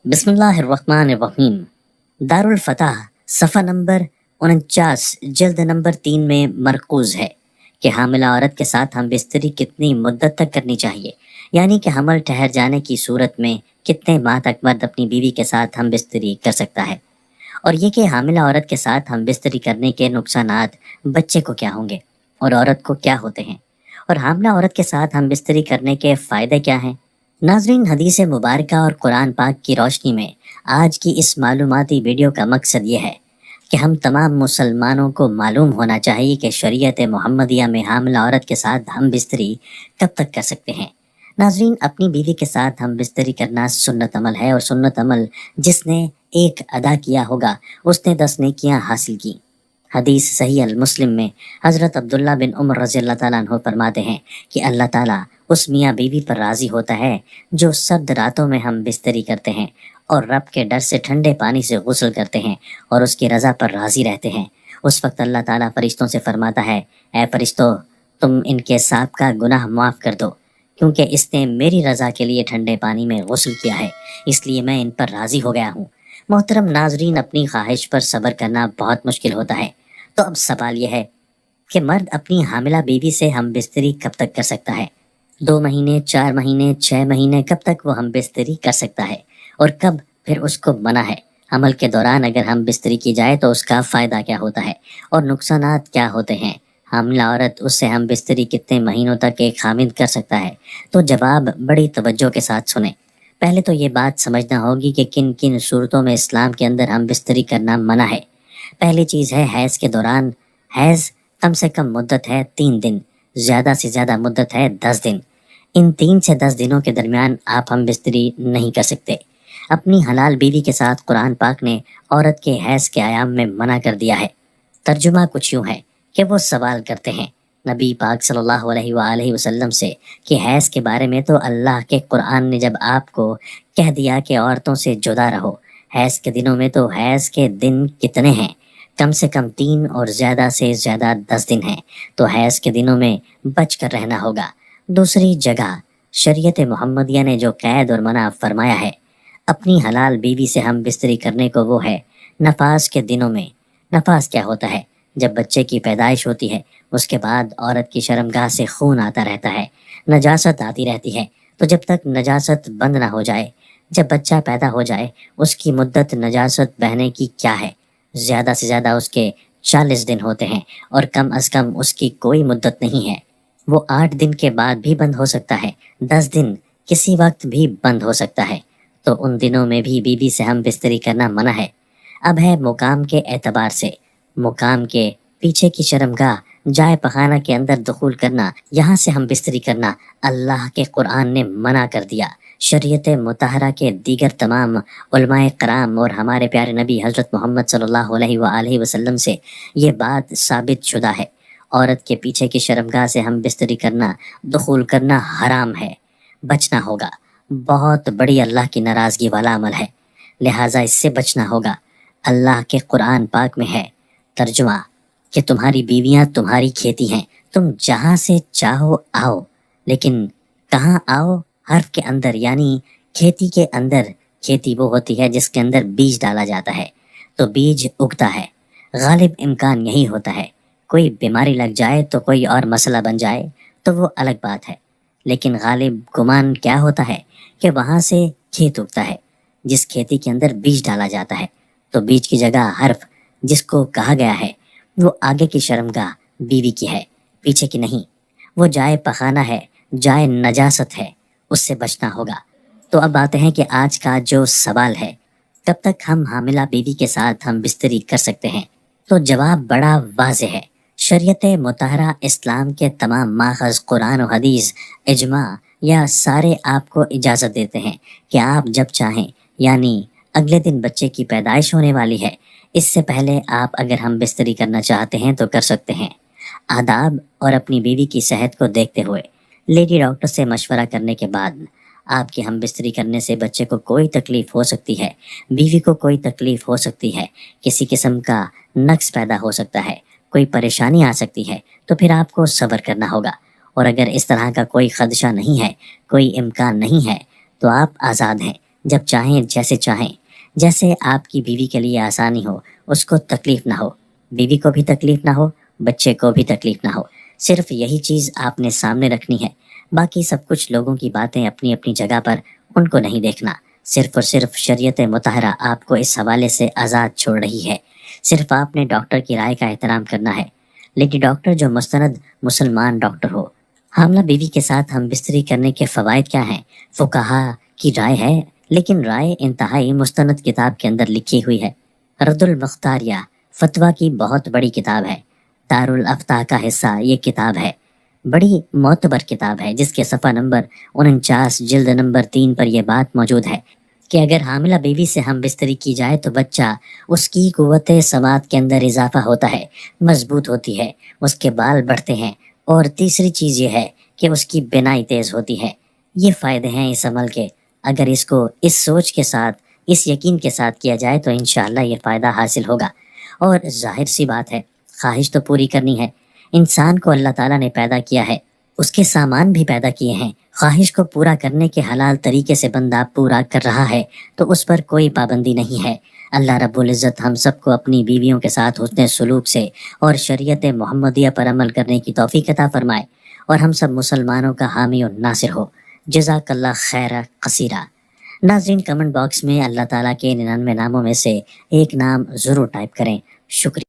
بسم اللہ الرحمن الرحیم۔ دارالفتح صفحہ نمبر 49 جلد نمبر 3 میں مرکوز ہے کہ حاملہ عورت کے ساتھ ہم بستری کتنی مدت تک کرنی چاہیے، یعنی کہ حمل ٹھہر جانے کی صورت میں کتنے ماہ تک مرد اپنی بیوی کے ساتھ ہم بستری کر سکتا ہے، اور یہ کہ حاملہ عورت کے ساتھ ہم بستری کرنے کے نقصانات بچے کو کیا ہوں گے اور عورت کو کیا ہوتے ہیں، اور حاملہ عورت کے ساتھ ہم بستری کرنے کے فائدے کیا ہیں۔ ناظرین، حدیث مبارکہ اور قرآن پاک کی روشنی میں آج کی اس معلوماتی ویڈیو کا مقصد یہ ہے کہ ہم تمام مسلمانوں کو معلوم ہونا چاہیے کہ شریعت محمدیہ میں حاملہ عورت کے ساتھ ہم بستری کب تک کر سکتے ہیں۔ ناظرین، اپنی بیوی کے ساتھ ہم بستری کرنا سنت عمل ہے، اور سنت عمل جس نے ایک ادا کیا ہوگا اس نے 10 نیکیاں حاصل کی۔ حدیث صحیح المسلم میں حضرت عبداللہ بن عمر رضی اللہ تعالیٰ عنہ فرماتے ہیں کہ اللہ تعالیٰ اس میاں بیوی پر راضی ہوتا ہے جو سرد راتوں میں ہم بستری کرتے ہیں اور رب کے ڈر سے ٹھنڈے پانی سے غسل کرتے ہیں اور اس کی رضا پر راضی رہتے ہیں۔ اس وقت اللہ تعالیٰ فرشتوں سے فرماتا ہے، اے فرشتوں، تم ان کے سابقہ گناہ معاف کر دو، کیونکہ اس نے میری رضا کے لیے ٹھنڈے پانی میں غسل کیا ہے، اس لیے میں ان پر راضی ہو گیا ہوں۔ محترم ناظرین، اپنی خواہش پر صبر کرنا بہت مشکل ہوتا ہے، تو اب سوال یہ ہے کہ مرد اپنی حاملہ بیوی سے ہم بستری کب تک کر سکتا ہے؟ 2 مہینے، 4 مہینے، 6 مہینے، کب تک وہ ہم بستری کر سکتا ہے، اور کب پھر اس کو منع ہے؟ حمل کے دوران اگر ہم بستری کی جائے تو اس کا فائدہ کیا ہوتا ہے اور نقصانات کیا ہوتے ہیں؟ حاملہ عورت اس سے ہم بستری کتنے مہینوں تک ایک خامند کر سکتا ہے؟ تو جواب بڑی توجہ کے ساتھ سنیں۔ پہلے تو یہ بات سمجھنا ہوگی کہ کن کن صورتوں میں اسلام کے اندر ہم بستری کرنا منع ہے۔ پہلی چیز ہے حیض کے دوران۔ حیض کم سے کم مدت ہے 3 دن، زیادہ سے زیادہ مدت ہے 10 دن۔ ان 3 سے 10 دنوں کے درمیان آپ ہم بستری نہیں کر سکتے۔ اپنی حلال بیوی کے ساتھ قرآن پاک نے عورت کے حیض کے ایام میں منع کر دیا ہے۔ ترجمہ کچھ یوں ہے کہ وہ سوال کرتے ہیں نبی پاک صلی اللہ علیہ وآلہ وسلم سے کہ حیض کے بارے میں تو اللہ کے قرآن نے جب آپ کو کہہ دیا کہ عورتوں سے جدا رہو، حیض کے دنوں میں تو حیض کے دن کتنے ہیں؟ کم سے کم 3 اور زیادہ سے زیادہ 10 دن ہیں، تو حیض کے دنوں میں بچ کر رہنا ہوگا۔ دوسری جگہ شریعت محمدیہ نے جو قید اور منع فرمایا ہے اپنی حلال بیوی سے ہم بستری کرنے کو، وہ ہے نفاس کے دنوں میں۔ نفاس کیا ہوتا ہے؟ جب بچے کی پیدائش ہوتی ہے اس کے بعد عورت کی شرمگاہ سے خون آتا رہتا ہے، نجاست آتی رہتی ہے، تو جب تک نجاست بند نہ ہو جائے، جب بچہ پیدا ہو جائے، اس کی مدت نجاست بہنے کی کیا ہے؟ زیادہ سے زیادہ اس کے 40 دن ہوتے ہیں، اور کم از کم اس کی کوئی مدت نہیں ہے۔ وہ 8 دن کے بعد بھی بند ہو سکتا ہے، 10 دن کسی وقت بھی بند ہو سکتا ہے، تو ان دنوں میں بھی بیوی سے ہم بستری کرنا منع ہے۔ اب ہے مقام کے اعتبار سے، مقام کے پیچھے کی شرمگاہ جائے پخانہ کے اندر دخول کرنا، یہاں سے ہم بستری کرنا اللہ کے قرآن نے منع کر دیا۔ شریعت مطہرہ کے دیگر تمام علماء کرام اور ہمارے پیارے نبی حضرت محمد صلی اللہ علیہ وآلہ وسلم سے یہ بات ثابت شدہ ہے، عورت کے پیچھے کی شرمگاہ سے ہم بستری کرنا، دخول کرنا حرام ہے، بچنا ہوگا۔ بہت بڑی اللہ کی ناراضگی والا عمل ہے، لہٰذا اس سے بچنا ہوگا۔ اللہ کے قرآن پاک میں ہے ترجمہ کہ تمہاری بیویاں تمہاری کھیتی ہیں، تم جہاں سے چاہو آؤ، لیکن کہاں آؤ؟ حرف کے اندر، یعنی کھیتی کے اندر۔ کھیتی وہ ہوتی ہے جس کے اندر بیج ڈالا جاتا ہے، تو بیج اگتا ہے۔ غالب امکان یہی ہوتا ہے، کوئی بیماری لگ جائے تو کوئی اور مسئلہ بن جائے تو وہ الگ بات ہے، لیکن غالب گمان کیا ہوتا ہے کہ وہاں سے کھیت اگتا ہے جس کھیتی کے اندر بیج ڈالا جاتا ہے، تو بیج کی جگہ حرف جس کو کہا گیا ہے وہ آگے کی شرمگاہ بیوی کی ہے، پیچھے کی نہیں۔ وہ جائے پخانہ ہے، جائے نجاست ہے، اس سے بچنا ہوگا۔ تو اب آتے ہیں کہ آج کا جو سوال ہے، کب تک ہم حاملہ بیوی کے ساتھ ہم بستری کر سکتے ہیں؟ تو جواب بڑا واضح ہے۔ شریعت مطہرہ اسلام کے تمام ماخذ قرآن و حدیث، اجماع یا سارے آپ کو اجازت دیتے ہیں کہ آپ جب چاہیں، یعنی اگلے دن بچے کی پیدائش ہونے والی ہے، اس سے پہلے آپ اگر ہم بستری کرنا چاہتے ہیں تو کر سکتے ہیں۔ آداب اور اپنی بیوی کی صحت کو دیکھتے ہوئے لیڈی ڈاکٹر سے مشورہ کرنے کے بعد آپ کی ہم بستری کرنے سے بچے کو کوئی تکلیف ہو سکتی ہے، بیوی کو کوئی تکلیف ہو سکتی ہے، کسی قسم کا نقص پیدا ہو سکتا ہے، کوئی پریشانی آ سکتی ہے، تو پھر آپ کو صبر کرنا ہوگا۔ اور اگر اس طرح کا کوئی خدشہ نہیں ہے، کوئی امکان نہیں ہے، تو آپ آزاد ہیں، جب چاہیں جیسے چاہیں، جیسے آپ کی بیوی کے لیے آسانی ہو، اس کو تکلیف نہ ہو، بیوی کو بھی تکلیف نہ ہو، بچے کو بھی تکلیف نہ ہو، صرف یہی چیز آپ نے سامنے رکھنی ہے۔ باقی سب کچھ لوگوں کی باتیں اپنی اپنی جگہ پر، ان کو نہیں دیکھنا۔ صرف اور صرف شریعت مطہرہ آپ کو اس حوالے سے آزاد چھوڑ رہی ہے۔ صرف آپ نے ڈاکٹر کی رائے کا احترام کرنا ہے، لیکن ڈاکٹر جو مستند مسلمان ڈاکٹر ہو۔ حاملہ بیوی کے ساتھ ہم بستری کرنے کے فوائد کیا ہیں؟ فقہا کی رائے ہے، لیکن رائے انتہائی مستند کتاب کے اندر لکھی ہوئی ہے۔ رد المختاریہ فتویٰ کی بہت بڑی کتاب ہے، دارالافتاء کا حصہ یہ کتاب ہے، بڑی معتبر کتاب ہے، جس کے صفحہ نمبر 49 جلد نمبر 3 پر یہ بات موجود ہے کہ اگر حاملہ بیوی سے ہم بستری کی جائے تو بچہ، اس کی قوت سماعت کے اندر اضافہ ہوتا ہے، مضبوط ہوتی ہے، اس کے بال بڑھتے ہیں، اور تیسری چیز یہ ہے کہ اس کی بینائی تیز ہوتی ہے۔ یہ فائدے ہیں اس عمل کے۔ اگر اس کو اس سوچ کے ساتھ، اس یقین کے ساتھ کیا جائے تو انشاءاللہ یہ فائدہ حاصل ہوگا۔ اور ظاہر سی بات ہے، خواہش تو پوری کرنی ہے۔ انسان کو اللہ تعالیٰ نے پیدا کیا ہے، اس کے سامان بھی پیدا کیے ہیں۔ خواہش کو پورا کرنے کے حلال طریقے سے بندہ پورا کر رہا ہے تو اس پر کوئی پابندی نہیں ہے۔ اللہ رب العزت ہم سب کو اپنی بیویوں کے ساتھ حسن سلوک سے اور شریعت محمدیہ پر عمل کرنے کی توفیق عطا فرمائے، اور ہم سب مسلمانوں کا حامی و ناصر ہو۔ جزاک اللہ خیر کثیرہ۔ ناظرین، کمنٹ باکس میں اللہ تعالیٰ کے 99 ناموں میں سے ایک نام ضرور ٹائپ کریں۔ شکریہ۔